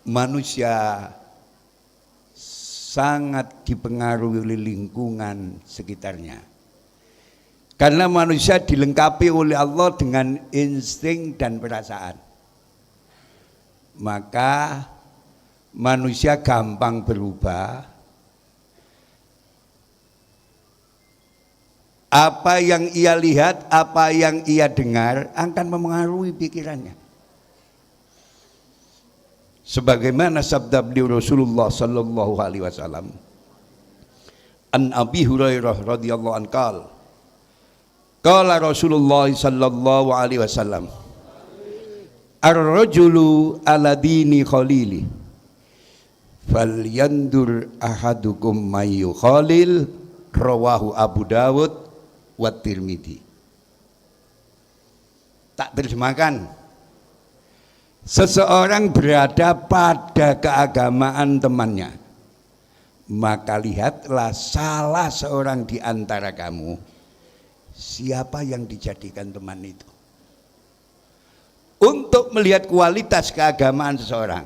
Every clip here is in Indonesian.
manusia sangat dipengaruhi oleh lingkungan sekitarnya. Karena manusia dilengkapi oleh Allah dengan insting dan perasaan. Maka manusia gampang berubah. Apa yang ia lihat, apa yang ia dengar akan memengaruhi pikirannya. Sebagaimana sabda beliau Rasulullah sallallahu alaihi wasallam, an Abi Hurairah radhiyallahu anhu qala Rasulullah sallallahu alaihi wasallam, ar-rajulu ala dini khalili falyandur ahadukum mayu khalil, rawahu Abu Dawud wa Tirmidzi. Tak terjemahkan, seseorang berada pada keagamaan temannya, maka lihatlah salah seorang di antara kamu siapa yang dijadikan teman itu. Untuk melihat kualitas keagamaan seseorang,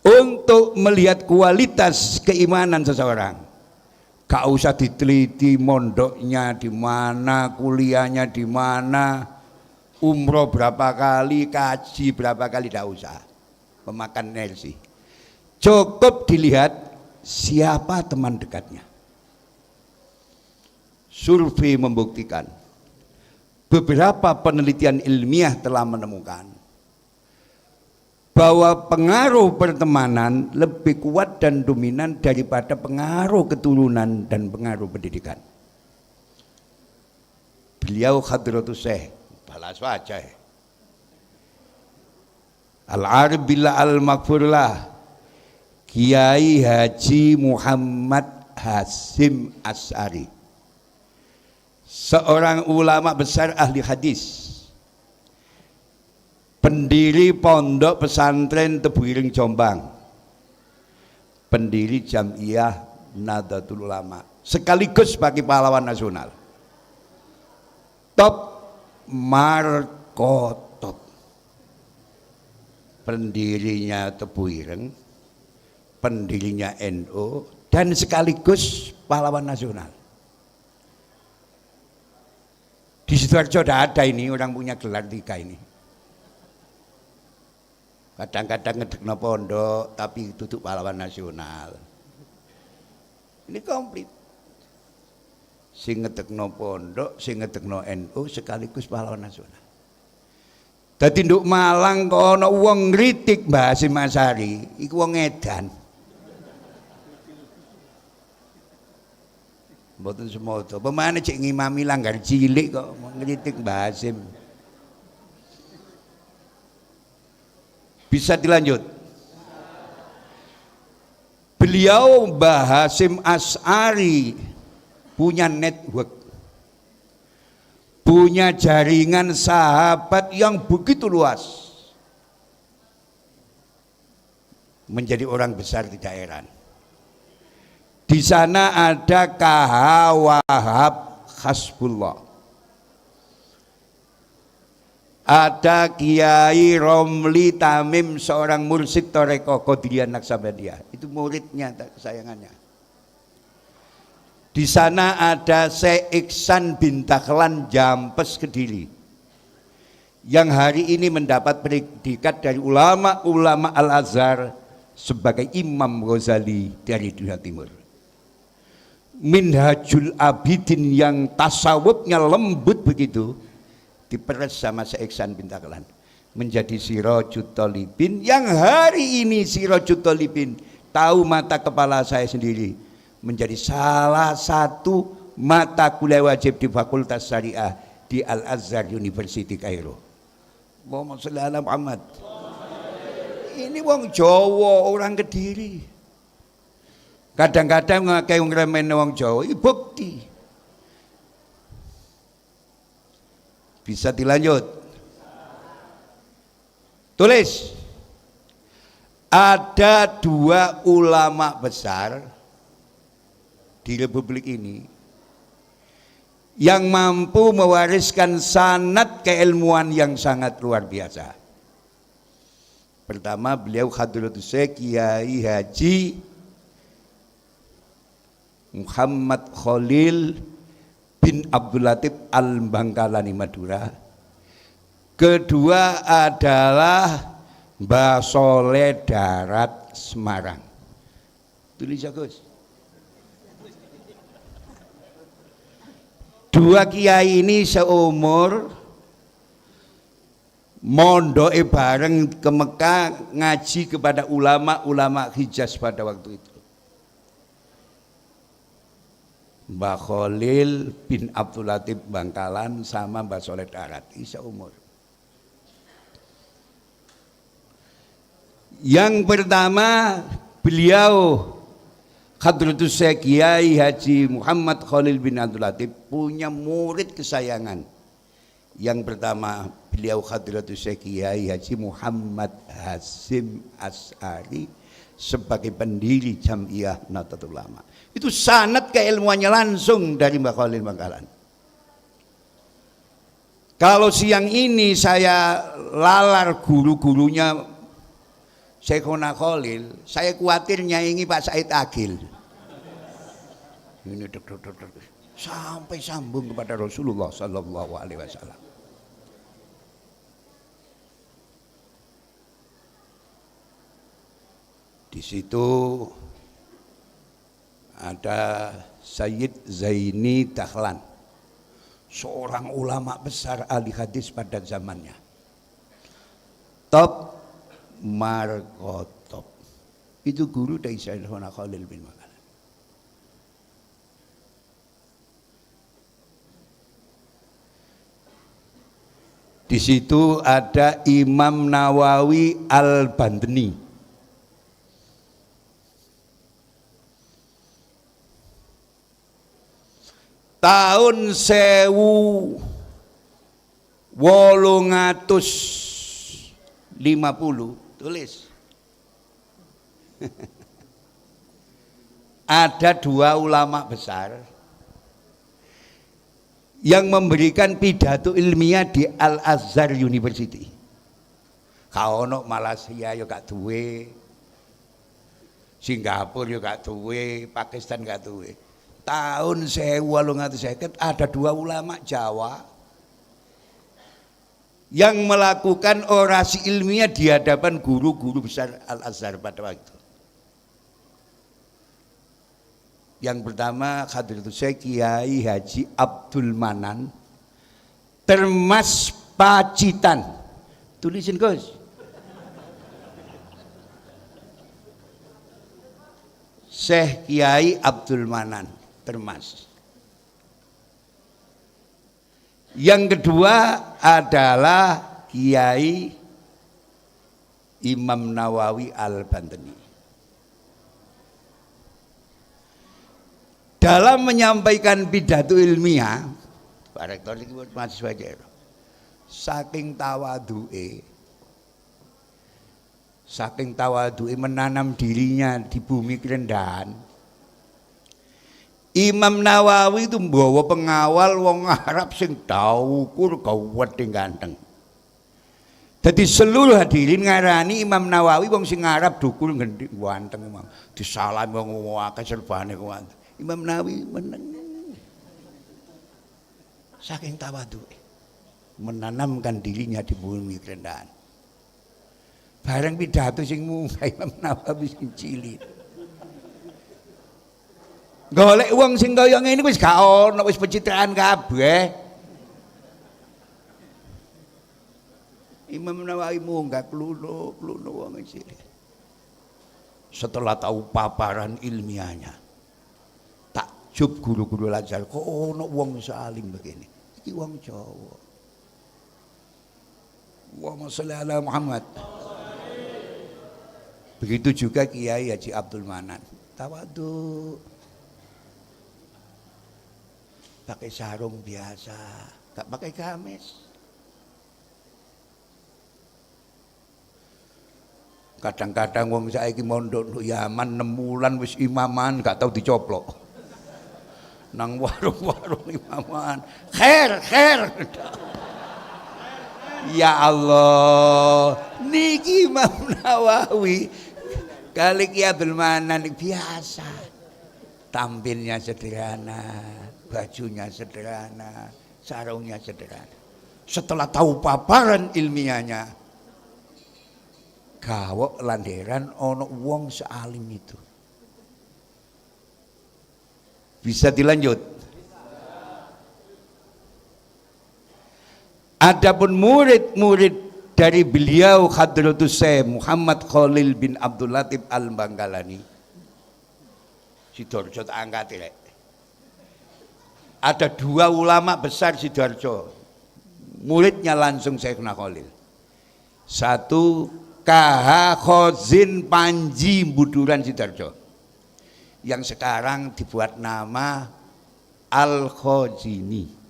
untuk melihat kualitas keimanan seseorang, gak usah diteliti mondoknya di mana, kuliahnya di mana, umroh berapa kali, kaji berapa kali, tidak usah memakan energi. Cukup dilihat siapa teman dekatnya. Survei membuktikan, beberapa penelitian ilmiah telah menemukan bahwa pengaruh pertemanan lebih kuat dan dominan daripada pengaruh keturunan dan pengaruh pendidikan. Beliau Hadratus Syekh balas wajah Al-Arif Billah Al-Maghfurlah Kiai Haji Muhammad Hasyim Asy'ari, seorang ulama besar ahli hadis, pendiri pondok pesantren Tebuireng Jombang, pendiri Jam'iyah Nahdlatul Ulama, sekaligus sebagai pahlawan nasional. Top Markotop, pendirinya Tebuireng, pendirinya NU, dan sekaligus pahlawan nasional. Di Sidoarjo ada ini orang punya gelar 3 ini. Kadang-kadang ngedekno pondok tapi duduk pahlawan nasional. Ini komplit. Sing ngedekno pondok, sing ngedekno NU sekaligus pahlawan nasional. Dadi nduk Malang kok ana wong ngritik Mbah Hasyim Asy'ari, iku wong edan. Mboten semono. Pemane cek ngimami langgar cilik kok ngritik Mbah Hasyim. Bisa dilanjut. Beliau Mbah Hasyim Asy'ari punya network, punya jaringan sahabat yang begitu luas. Menjadi orang besar tidak heran. Di sana ada KH Wahab Hasbullah, ada Kiai Romli Tamim, seorang mursyid Thariqah Qadiriyah Naksabandiyah, itu muridnya kesayangannya. Di sana ada Syekh Iksan bin Dahlan Jampes Kediri, yang hari ini mendapat predikat dari ulama-ulama Al-Azhar sebagai Imam Ghazali dari dunia timur. Minhajul Abidin yang tasawufnya lembut begitu diperes sama Syekh Iksan bin Dahlan menjadi Sirajut Thalibin, yang hari ini Sirajut Thalibin tahu mata kepala saya sendiri menjadi salah satu mata kuliah wajib di Fakultas Syariah di Al-Azhar University Kairo. Allahumma sholli ala Muhammad. Ini wong Jawa, orang Kediri. Kadang-kadang ngakei wong remen wong Jawa, iki bukti. Bisa dilanjut. Tulis. Ada 2 ulama besar di Republik ini yang mampu mewariskan sanad keilmuan yang sangat luar biasa. Pertama beliau Hadratus Syekh Kiai Haji Muhammad Khalil bin Abdul Latif Al-Bangkalani Madura. Kedua adalah Mbah Soleh Darat Semarang. Tulis ya Gus. Dua kiai ini seumur mondoke bareng ke Mekah ngaji kepada ulama-ulama Hijaz pada waktu itu. Mbah Khalil bin Abdul Latif Bangkalan sama Mbah Soleh Darat, seumur. Yang pertama beliau Hadratus Syekh Kiai Haji Muhammad Khalil bin Abdul Latif punya murid kesayangan. Yang pertama beliau Hadratus Syekh Kiai Haji Muhammad Hasim Asy'ari sebagai pendiri Jamiah Nahdlatul Ulama. Itu sanad keilmuannya langsung dari Mbah Khalil Bangkalan. Kalau siang ini saya lalar guru-gurunya Syekhona Khalil, saya khawatir nyaingi Pak Said Agil. Ini sampai sambung kepada Rasulullah Sallallahu Alaihi Wasallam. Di situ ada Sayyid Zaini Dahlan, seorang ulama besar ahli hadis pada zamannya. Top Markotop itu guru dari Syekhona Khalil bin Bangkalan. Di situ ada Imam Nawawi Al-Bandeni. Tahun 1850 tulis. Ada dua ulama besar yang memberikan pidato ilmiah di Al-Azhar University. Kaono Malaysia yo gak duwe, Singapura yo gak duwe, Pakistan gak duwe. Tahun 1850 ada dua ulama Jawa yang melakukan orasi ilmiah di hadapan guru-guru besar Al-Azhar pada waktu. Yang pertama Hadratus Syekh Kiai Haji Abdul Manan Termas Pacitan. Tulisin Gus. Syekh Kiai Abdul Manan Termas. Yang kedua adalah Kiai Imam Nawawi Al-Bandeni. Dalam menyampaikan pidato ilmiah, Pak Rektor ini mahasiswa aja, saking tawadhu'e menanam dirinya di bumi kerendahan. Imam Nawawi itu membawa pengawal wong Arab sing daukur gawedhe ganteng. Jadi seluruh hadirin ngarani Imam Nawawi wong sing Arab dukur ganteng, disalami wong akeh serbane kuwi. Imam Nawawi menang, saking tawadhu menanamkan dirinya di bumi kerendahan. Bareng pidato sing munggah Imam Nawawi sing cilik. Golek wong sing kaya ngene wis gak ono, wis pencitraan kabeh. Imam Nawawi munggah kluno wong cilik. Setelah tahu paparan ilmiahnya, takjub guru-guru Al-Azhar, kok ono wong salim begini. Iki wong Jawa. Allahumma sholli ala Muhammad. Begitu juga Kiai Haji Abdul Manan. Tawadhu. Pakai sarung biasa, gak pakai gamis. Kadang-kadang wong saiki mondok nduk Yaman 6 wulan wis imaman gak tau dicoplok. Nang warung-warung imaman. Khair. Ya Allah, niki Imam Nawawi kali Ki Abdul Manan biasa. Tampilnya sederhana, bajunya sederhana, sarungnya sederhana. Setelah tahu paparan ilmiahnya, gawok landeran ono wong sealim itu. Bisa dilanjut. Adapun murid-murid dari beliau Hadratus Syekh Muhammad Khalil bin Abdul Latif Al-Bangkalani. Sidoarjo tak angkat ya. Ada dua ulama besar Sidoarjo. Muridnya langsung Syekhuna Khalil. Satu KH Khozin Panji Buduran Sidoarjo. Yang sekarang dibuat nama Al-Khozini.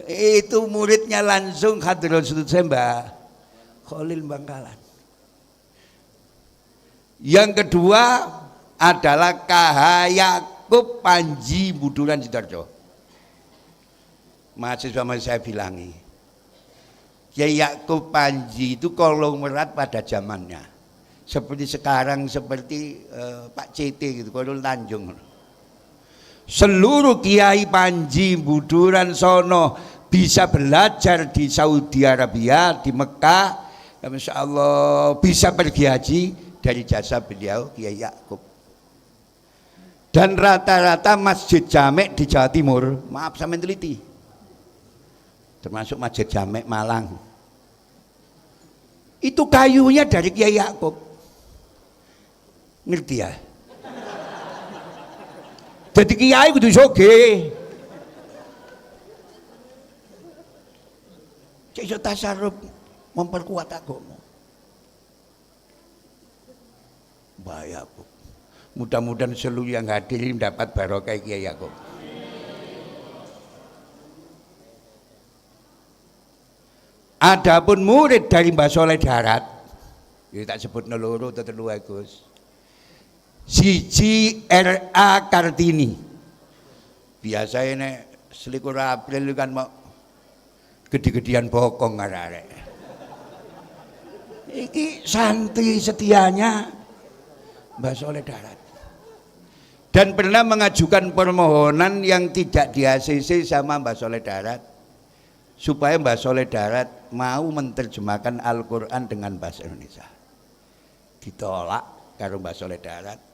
Itu muridnya langsung Hadratus Mbah Khalil Bangkalan. Yang kedua adalah KH Yakub Panji Buduran Sidoarjo. Mahasiswa saya bilangi, Kiai Yakub Panji itu konglomerat pada zamannya. Seperti sekarang seperti Pak CT gitu, Kolul Tanjung. Seluruh Kiai Panji Buduran sono bisa belajar di Saudi Arabia, di Mekah, Masya Allah bisa pergi haji dari jasa beliau Kiai Yakub. Dan rata-rata masjid jamek di Jawa Timur, maaf saya meneliti, termasuk masjid jamek Malang, itu kayunya dari Kiai Yakub. Ngerti ya? Jadi kiai kudu soge. Cek iso tasarruf memperkuat agama. Bahaya, Bu. Mudah-mudahan seluruh yang hadir mendapat barokah Kiai Yakub. Adapun murid dari Mbah Soleh Darat, ya tak sebut neloro atau telu Gus. Siji RA Kartini. Biasanya nek selikur April kan mau gede-gedean bokong arek. Iki santri setianya Mbah Soleh Darat. Dan pernah mengajukan permohonan yang tidak di ACC sama Mbah Soleh Darat supaya Mbah Soleh Darat mau menerjemahkan Al-Quran dengan bahasa Indonesia. Ditolak karo Mbah Soleh Darat.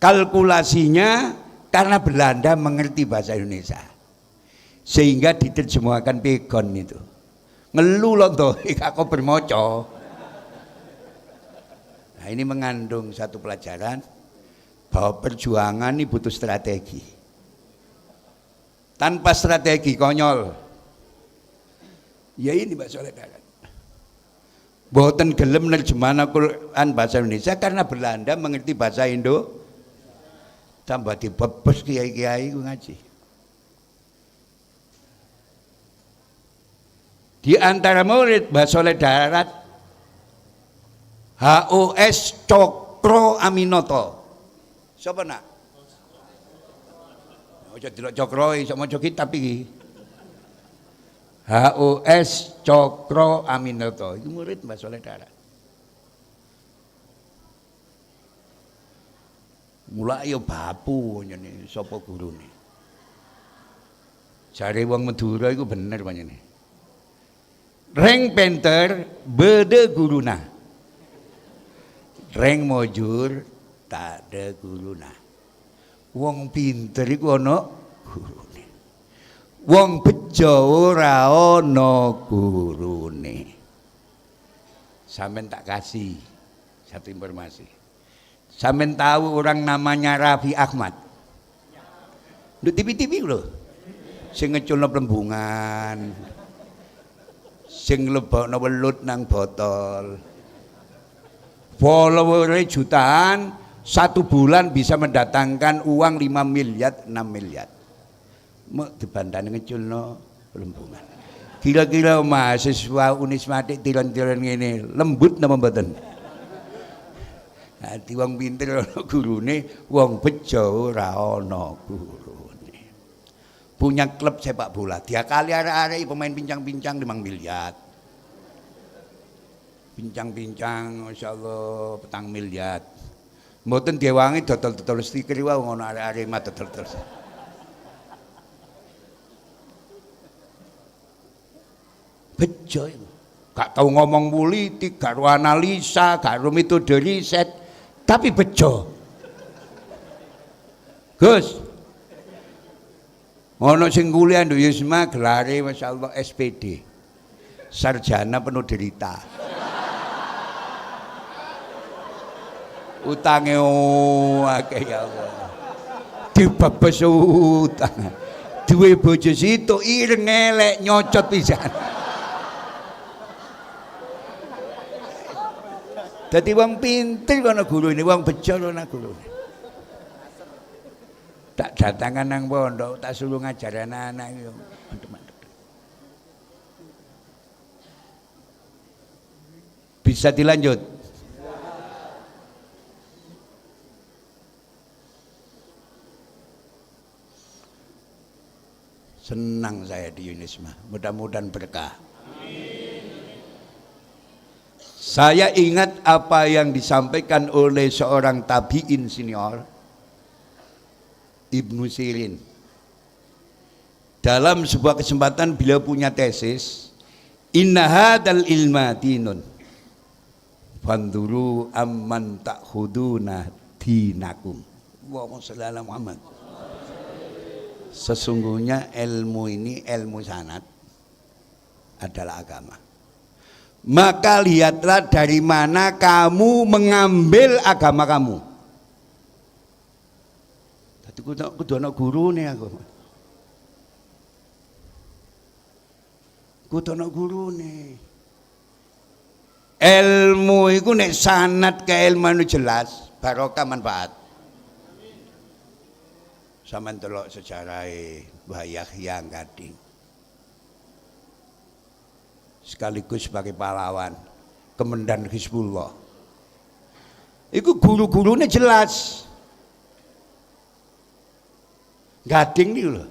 Kalkulasinya karena Belanda mengerti bahasa Indonesia sehingga diterjemahkan pegon itu. Ngeluh loh toh, aku bermoco. Nah ini mengandung satu pelajaran bahwa perjuangan ini butuh strategi. Tanpa strategi konyol. Ya ini Mbak Soleh Darat. Boten gelem nerjemahan Al-Quran bahasa Indonesia karena Belanda mengerti bahasa Indo. Tambah dibebes kiai-kiai ngaji. Di antara murid Mbah Soleh Darat HOS Cokro Aminoto. Siapa nak? Ojo delok Cokro iso maca kitab iki. HOS Cokro Aminoto. Itu murid Mbah Soleh Darat. Mulai yo bapu nyene sapa gurune. Jare wong Madura iku bener panjene. Reng penter bede guruna. Reng mojur tak ada guruna. Wong pinter iku ana gurune. Wong bejo ora ana gurune. Sampeyan tak kasih satu informasi. Sampeyan tahu orang namanya Raffi Ahmad? Di TV-TV loh. Sing ngeculno plembungan. Sing lebokno welut nang botol. Follower jutaan, satu bulan bisa mendatangkan uang 5 miliar, 6 miliar. Mau dibandani ngeculno plembungan. Kira-kira mahasiswa Unismatik tiron-tiron ngene, lembut napa mboten? Hati wong pinter ana gurune, wong bejo ora ana gurune. punya klub sepak bola. Dia kali arek-arek pemain pincang-pincang 5 miliar. Pincang-pincang masyaallah 4 miliar. Mboten diwangi dodol-dodol stiker wae ngono arek-arek mah dodol-dodol. Bejo itu. Gak tahu ngomong politik, gak tahu analisa, gak tahu metode riset, tapi bejo. Gus, ono sing kuliah nduk Yusma gelare masyaallah SPD. Sarjana penuh derita. Utange akeh ya Allah. Dibebes utang. Duwe bojo situ ireng elek nyocot pisan. Dadi wong pinter kono gurune, wong bejo ana gurune. Tak datangan nang pondok, tak suruh ngajar anak-anak yo. Bisa dilanjut? Senang saya di Unisma, mudah-mudahan berkah. Saya ingat apa yang disampaikan oleh seorang tabi'in senior, Ibnu Sirin. Dalam sebuah kesempatan beliau punya tesis, inna hadal ilma dinun, fanduru amman ta'khuduna dinakum. Allahumma shalli ala Muhammad. Sesungguhnya ilmu ini, ilmu sanad adalah agama. Maka lihatlah dari mana kamu mengambil agama kamu. Tadi kudu ana gurune aku. Kudu ana gurune. Ilmu iku nek sanad keilmuan jelas, barokah manfaat. Sampeyan delok sejarahe Mbah Yahya Gading. Sekaligus sebagai pahlawan Kemendan Hizbullah. Iku guru-gurunya jelas. Gading nih loh.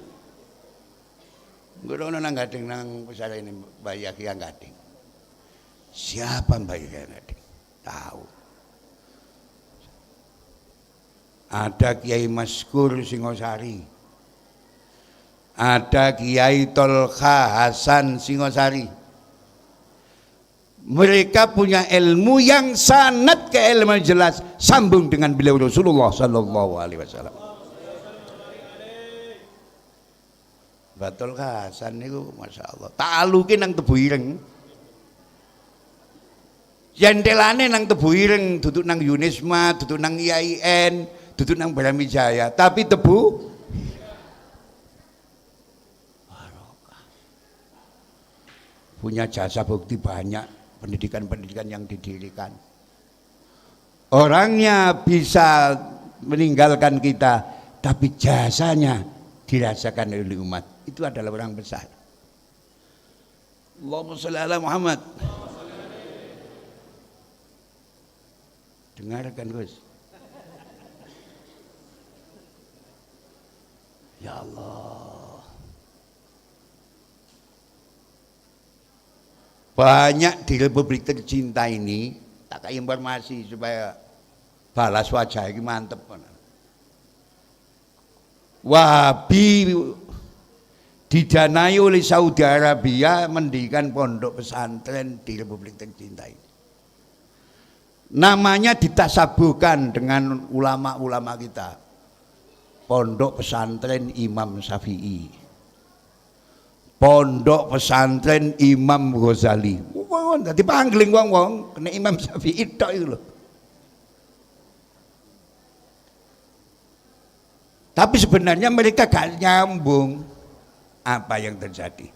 Guru nang Gading nang pesara ini Mbah Yahya Gading. Siapa Mbah Yahya Gading? Tahu. Ada Kiai Maskur Singosari. Ada Kiai Tolha Hasan Singosari. Mereka punya ilmu yang sanad keilmuan jelas, sambung dengan beliau Rasulullah sallallahu alaihi wasallam. Batul Hasan niku masyaallah. Ta'aluke nang Tebu Ireng. Jendelane nang Tebu Ireng, duduk nang Yunisma, duduk nang IAIN, duduk nang Brawijaya, tapi Tebu punya jasa bukti banyak. Pendidikan-pendidikan yang didirikan. Orangnya bisa meninggalkan kita, tapi jasanya dirasakan oleh umat. Itu adalah orang besar. Allahumma shalli ala Muhammad. Dengarkan Gus. Ya Allah. Banyak di Republik tercinta ini, tak kayak informasi supaya balas wajah ini mantep. Wahabi didanai oleh Saudi Arabia mendirikan pondok pesantren di Republik tercinta ini. Namanya ditasabuhkan dengan ulama-ulama kita. Pondok pesantren Imam Syafi'i. Pondok pesantren Imam Ghazali. Wong dadi pangling wong-wong kena Imam Syafi'i tok iku lho. Tapi sebenarnya mereka gak nyambung. Apa yang terjadi?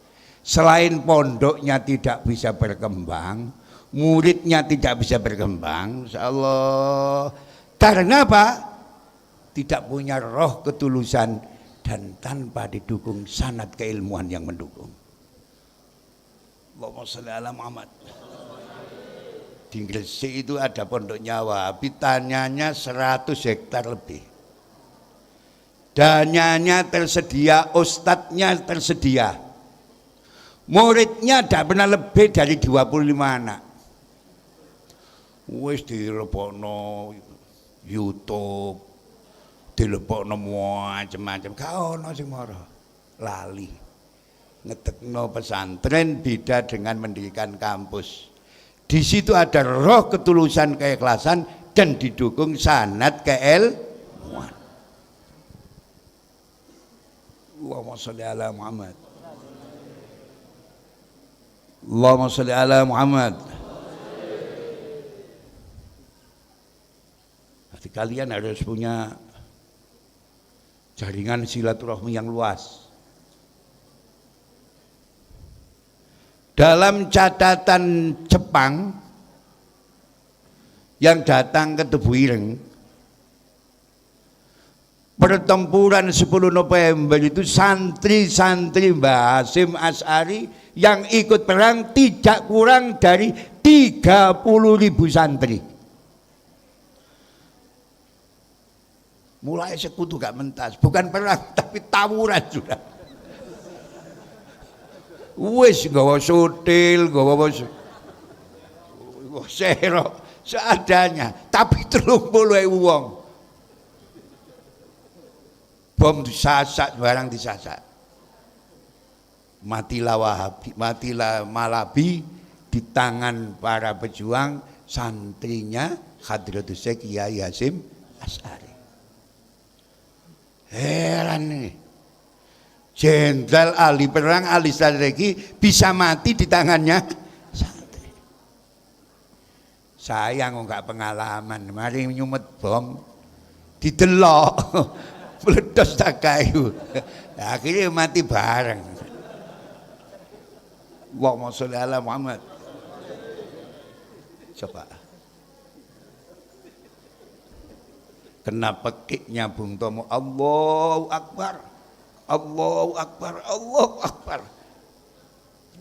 Selain pondoknya tidak bisa berkembang, muridnya tidak bisa berkembang, insyaallah. Karena apa? Tidak punya roh ketulusan dan tanpa didukung sanad keilmuan yang mendukung. Allahumma sholli ala Muhammad. Di Gresik itu ada pondok Nyawa, tanyanya 100 hektar lebih. dananya tersedia, ustadznya tersedia, muridnya tidak pernah lebih dari 25 anak. Wis dilepokno YouTube, dilepokno macam-macam, gak ono sing mara. Lali. Ngetekno pesantren beda dengan mendirikan kampus. Di situ ada roh ketulusan, keikhlasan, dan didukung sanad keilmuan. Allahumma sholli ala Muhammad. Allahumma sholli ala Muhammad. Jadi kalian harus punya jaringan silaturahmi yang luas. Dalam catatan Jepang yang datang ke Tebu Ireng, pertempuran 10 November itu santri-santri Mbah Hasyim Asy'ari yang ikut perang tidak kurang dari 30.000 santri. Mulai sekutu gak mentas, bukan perang tapi tawuran sudah. Wis gawa sutil, gawa serok seadanya, tapi 30.000 wong. Bom disasak, barang disasak. Matilah Wahabi, matilah Malabi di tangan para pejuang santrinya Hadratus Syekh Kiai Hasyim Asy'ari. Heran nih. Jenderal ahli perang, ahli strategi bisa mati di tangannya santri. Saya nggak pengalaman, mari nyumet bom, didelok, meledos tak kayu, akhirnya mati bareng. Allahumma sholli ala Muhammad. Coba. Kenapa kiknya Bung Tomo? Allahu Akbar. Allahu Akbar, Allahu Akbar.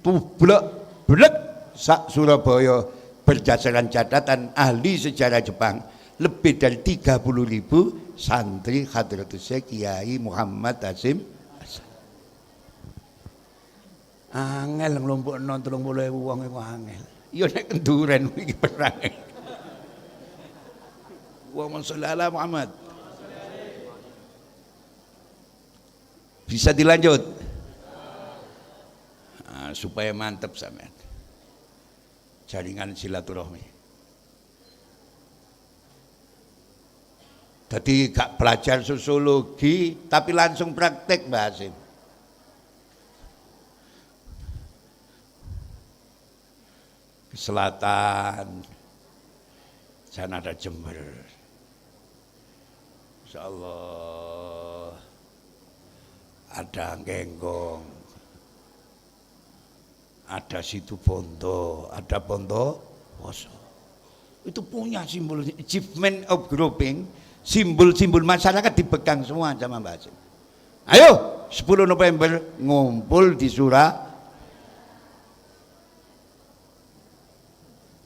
Tublek, blek sak Surabaya berdasarkan catatan ahli sejarah Jepang lebih dari 30.000 santri Hadratus Syekh Kiai Muhammad Hasyim Asy'ari. Angel nglumpukno 30.000 wong iku angel. Ya nek kenduren iki perang. Allahumma sholli ala Muhammad. Bisa dilanjut nah, supaya mantep sampean jaringan silaturahmi. Jadi gak belajar sosiologi tapi langsung praktek Mbah Hasyim. Ke selatan sana ada Jember, insyaallah. Ada Genggong, ada Situ Bondo, ada Bondowoso. Itu punya simbol achievement of grouping, simbol-simbol masyarakat dipegang semua sama Mbah Hasyim. Ayo 10 November ngumpul di Surabaya.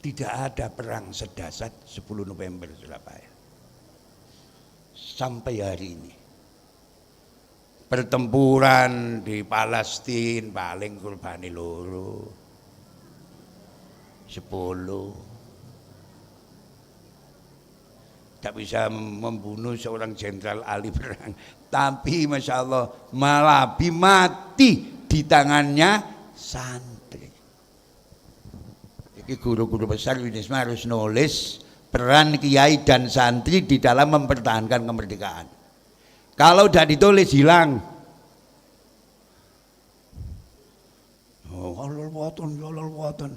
Tidak ada perang sedasat 10 November Surabaya sampai hari ini. Pertempuran di Palestina paling kurbani loro 10. Tak bisa membunuh seorang jenderal ahli perang, tapi masya Allah Malabi mati di tangannya santri. Jadi guru-guru besar Unisma harus nulis peran kiai dan santri di dalam mempertahankan kemerdekaan. Kalau udah ditulis hilang. Oh, Allah watan.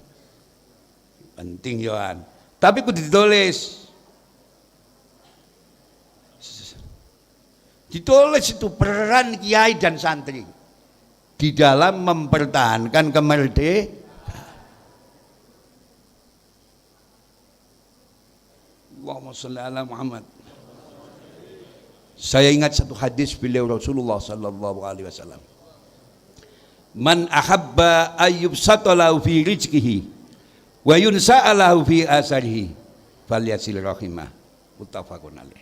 Penting Yohan. Tapi kudu ditulis. Ditulis itu peran kiai dan santri di dalam mempertahankan kemerdekaan. Allahumma sholli ala Muhammad. Saya ingat satu hadis beliau Rasulullah sallallahu alaihi wasallam. Man ahabba ayyubsatalahu fi rizqihi wa yunsa'alahu fi asarihi falyasil rahimah. Muttafaqun alaih.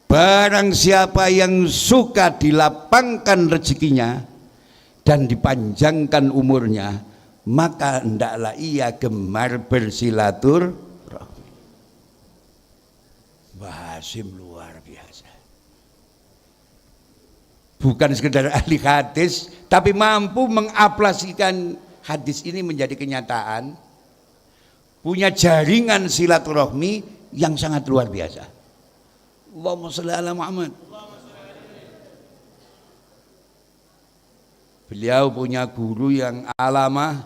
Barang siapa yang suka dilapangkan rezekinya dan dipanjangkan umurnya, maka hendaklah ia gemar bersilaturahmi. Mbah Hasyim luar biasa. Bukan sekedar ahli hadis, tapi mampu mengaplikasikan hadis ini menjadi kenyataan. Punya jaringan silaturahmi yang sangat luar biasa. Allahumma sholli ala Muhammad. Beliau punya guru yang alamah,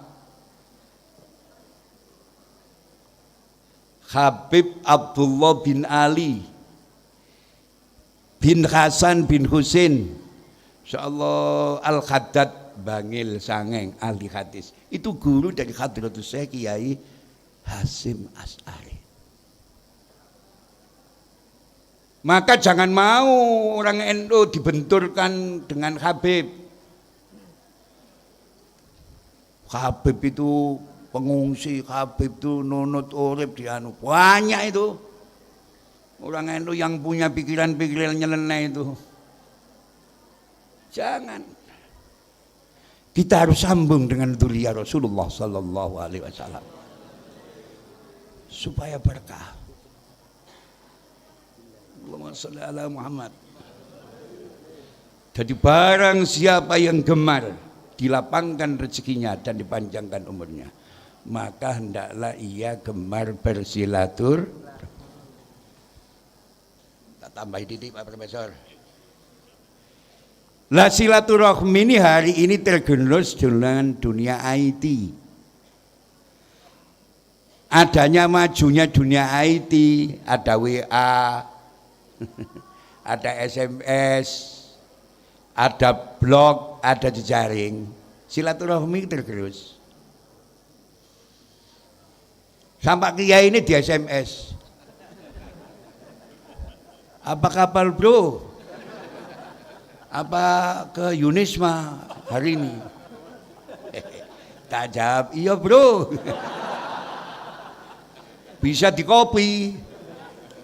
Habib Abdullah bin Ali bin Hasan bin Husain, insyaallah Al-Khaddad Bangil Sangeng, ahli hadis. Itu guru dari Hadratus Syekh Kiai Hasyim Asy'ari. Maka jangan mau orang NU dibenturkan dengan Habib. Habib itu pengungsi, Habib itu nunut urip di anu. Banyak itu orang NU yang punya pikiran-pikiran nyeleneh itu. Jangan. Kita harus sambung dengan dzurriyyah Rasulullah sallallahu alaihi wasallam supaya berkah. Allahumma sholli ala Muhammad. Jadi barang siapa yang gemar dilapangkan rezekinya dan dipanjangkan umurnya, maka hendaklah ia gemar bersilatur. Tak tambah titik Pak Profesor. Lah silaturahmi ini hari ini tergerus dengan dunia IT. Adanya majunya dunia IT, ada WA, ada SMS, ada blog, ada jejaring. Silaturahmi tergerus. Sampai kiai ini di SMS. Apa kapal bro? Apa ke Yunisma hari ini? Tak jawab, iya bro. Bisa di copy.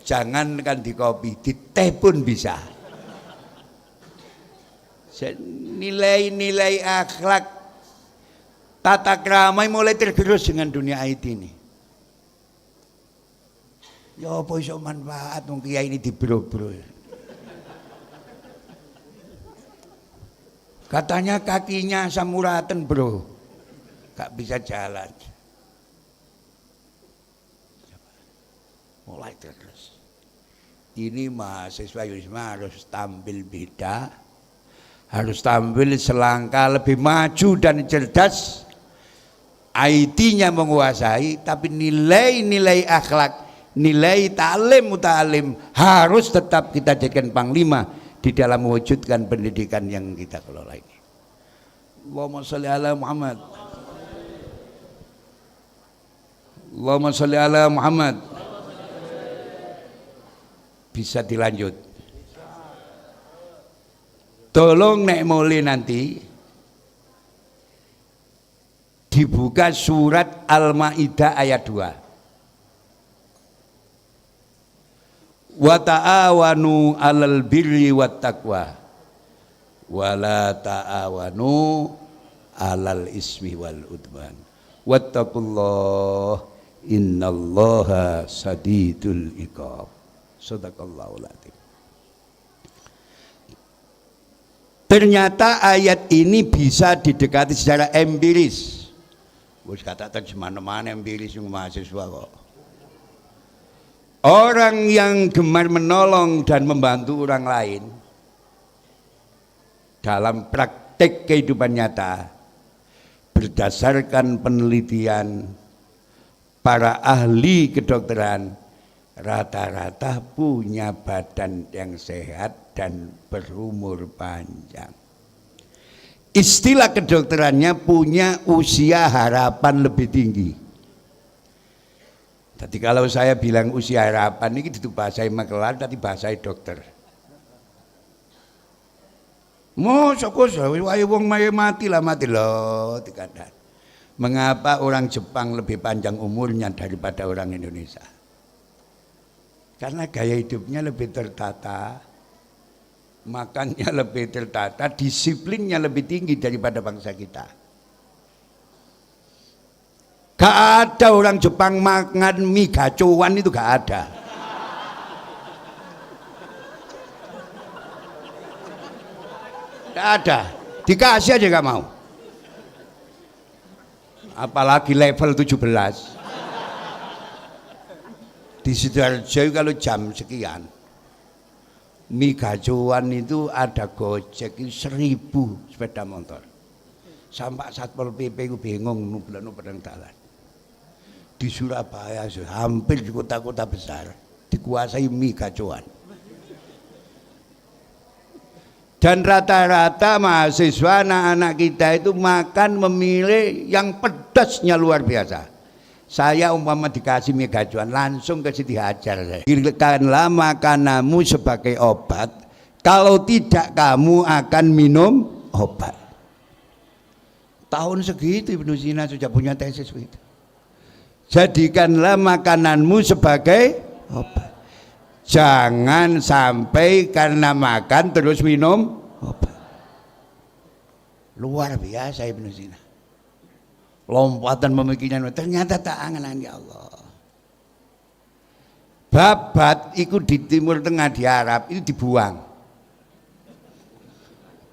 Jangankan di copy, di teh pun bisa. Nilai-nilai akhlak, tata krama mulai tergerus dengan dunia IT ini. Ya apa iso manfaat wong kiai ini dibro-bro. Katanya kakinya samuratan bro, gak bisa jalan. Mulai terus. Ini mahasiswa Yunisma harus tampil beda, harus tampil selangkah lebih maju dan cerdas. IT-nya menguasai, tapi nilai-nilai akhlak, nilai ta'lim muta'alim harus tetap kita jadikan panglima di dalam mewujudkan pendidikan yang kita kelola ini. Allahumma sholli ala Muhammad. Allahumma sholli ala Muhammad. Bisa dilanjut. Tolong nek mulai nanti dibuka surat Al-Maidah ayat 2. Wa ta'awanu 'alal birri wat taqwa wa la ta'awanu 'alal ismi wal udwan wattaqullah innallaha sadidul iqab. Sadaqallahul adzim. Ternyata ayat ini bisa didekati secara empiris. Wis kata terjemahan empiris yang mahasiswa kok. Orang yang gemar menolong dan membantu orang lain dalam praktek kehidupan nyata berdasarkan penelitian para ahli kedokteran rata-rata punya badan yang sehat dan berumur panjang. Istilah kedokterannya punya usia harapan lebih tinggi. Jadi kalau saya bilang usia harapan ini itu bahasa Makelar, tapi bahasa dokter. Mosok wong mati loh dikatakan. Mengapa orang Jepang lebih panjang umurnya daripada orang Indonesia? Karena gaya hidupnya lebih tertata, makannya lebih tertata, disiplinnya lebih tinggi daripada bangsa kita. Gak ada orang Jepang makan mie gacoan, itu gak ada. Gak ada, dikasih aja gak mau. Apalagi level 17. Di Sidoarjo kalau jam sekian mie gacoan itu ada gojek itu 1000 sepeda motor. Sampai Satpol PP itu bingung nubrang dalan. Di Surabaya hampir di kota-kota besar dikuasai mie gacoan. Dan rata-rata mahasiswa anak-anak kita itu makan memilih yang pedasnya luar biasa. Saya umpama dikasih mie gacoan langsung kasih dihajar. Pilihkanlah makananmu sebagai obat. Kalau tidak kamu akan minum obat. Tahun segitu Ibnu Sina sudah punya tesis itu. Jadikanlah makananmu sebagai obat. Jangan sampai karena makan terus minum obat. Luar biasa Ibnu Sina. Lompatan pemikiran ternyata tak angan ya Allah. Babat itu di Timur Tengah di Arab itu dibuang.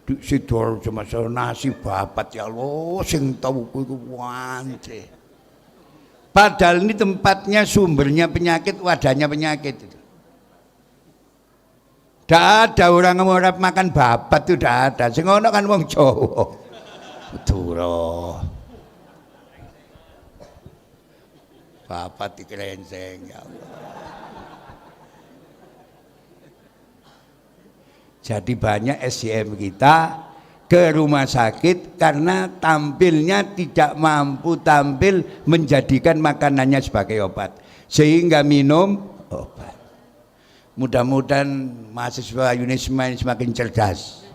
Di Sidoarjo cuma nasi babat ya Allah sing tahu itu wante. Padahal ini tempatnya sumbernya penyakit, wadahnya penyakit itu. Tidak ada orang Arab makan babat itu tidak ada. Sing ono kan wong Jawa. Betul. Bapak dikerenceng ya Allah. Jadi banyak SCM kita ke rumah sakit karena tampilnya tidak mampu tampil menjadikan makanannya sebagai obat sehingga minum obat. Mudah-mudahan mahasiswa Unisma ini semakin cerdas.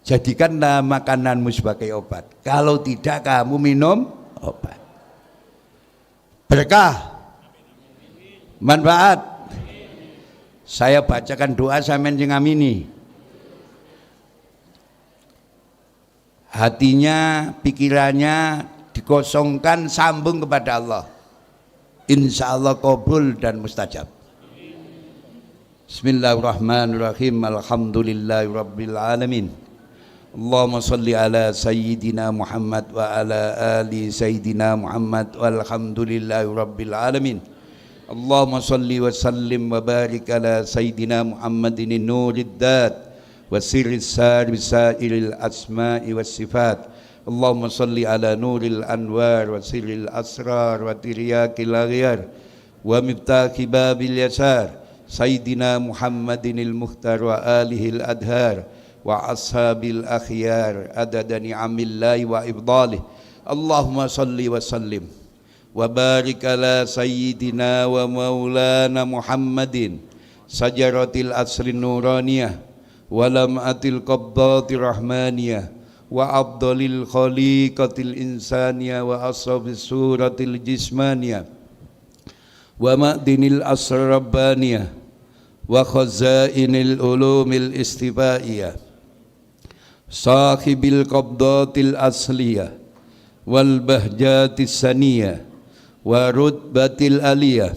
Jadikanlah makananmu sebagai obat. Kalau tidak kamu minum obat. Berkah, manfaat. Saya bacakan doa sampean sing ngamini. Hatinya, pikirannya dikosongkan, sambung kepada Allah. Insya Allah kabul dan mustajab. Bismillahirrahmanirrahim. Alhamdulillahirabbil alamin. Allahumma salli ala sayyidina Muhammad wa ala ali sayyidina Muhammad walhamdulillahi rabbil alamin. Allahumma salli wa sallim wa barik ala sayyidina Muhammadin nurid dat wa sirris sar bisairil asma'i was sifat. Allahumma salli ala nuril anwar wa sirril asrar wa tiryakil aghyar wa miftaki babil yasar sayyidina Muhammadinil mukhtar wa alihil adhar wa ashabil akhyar adada ni'amillahi wa ibdalih. Allahumma salli wa sallim wa barik ala sayyidina wa maulana Muhammadin sajaratil asrin nuraniyah wa lam'atil qabdatir rahmaniyah wa abdalil khaliqatil insaniyah wa ashabis suratil jismaniyah wa ma'dinil asrar rabbaniyah wa khazainil ulumil istifaiyah sahibil qabdatil asliyah wal bahjatis saniyah wa rutbatil aliyah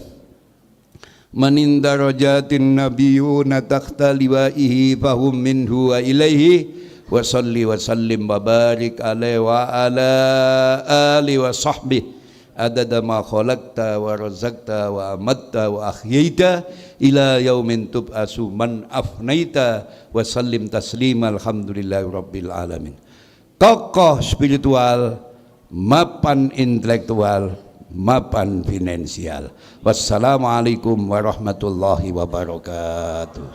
manin darajatin nabiyuna takhta liwaihi fahum minhu wa ilaihi wa salli wa sallim wa barik alaihi wa ala ali wa sahbihi adada ma khalaqta wa razaqta wa amatta wa ahyaita ila yaumin tub'asu man afnaita wa sallim taslima alhamdulillahi rabbil alamin. Kokoh spiritual, mapan intelektual, mapan finansial. Wassalamualaikum warahmatullahi wabarakatuh.